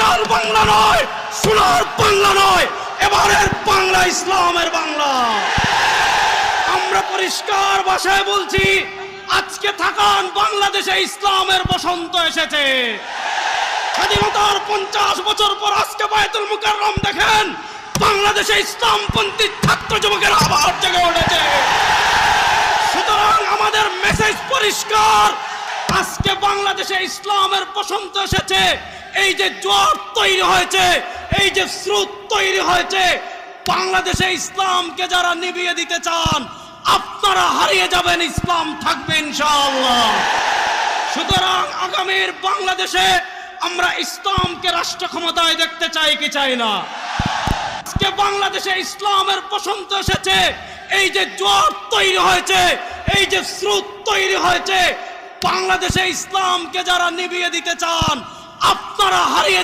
লাল বাংলা নয়, সোনার বাংলা নয়, এবারের বাংলা ইসলামের বাংলা। আমরা পরিষ্কার ভাষায় বলছি, আজকে থাকান বাংলাদেশে ইসলামের বসন্ত এসেছে। স্বাধীনতার 50 বছর পর আজকে বায়তুল মুকাররম দেখেন, বাংলাদেশে ইসলামপন্থী ছাত্র যুবকের আবার জেগে উঠেছে। সুতরাং আমাদের মেসেজ পরিষ্কার, আজকে বাংলাদেশে ইসলামের বসন্ত এসেছে। এই যে জোয়ার তৈরি হয়েছে, এই যে স্রোত তৈরি হয়েছে, বাংলাদেশে ইসলামকে যারা নিভিয়ে দিতে চান, আপনারা হারিয়ে যাবেন, ইসলাম থাকবে ইনশাআল্লাহ। সুতরাং আগামীর বাংলাদেশে আমরা ইসলামকে রাষ্ট্র ক্ষমতায় দেখতে চাই কি চাই না? আজকে বাংলাদেশে ইসলামের বসন্ত এসেছে। এই যে জোয়ার তৈরি হয়েছে, এই যে স্রোত তৈরি হয়েছে, বাংলাদেশে ইসলামকে যারা নিভিয়ে দিতে চান, আপনারা হারিয়ে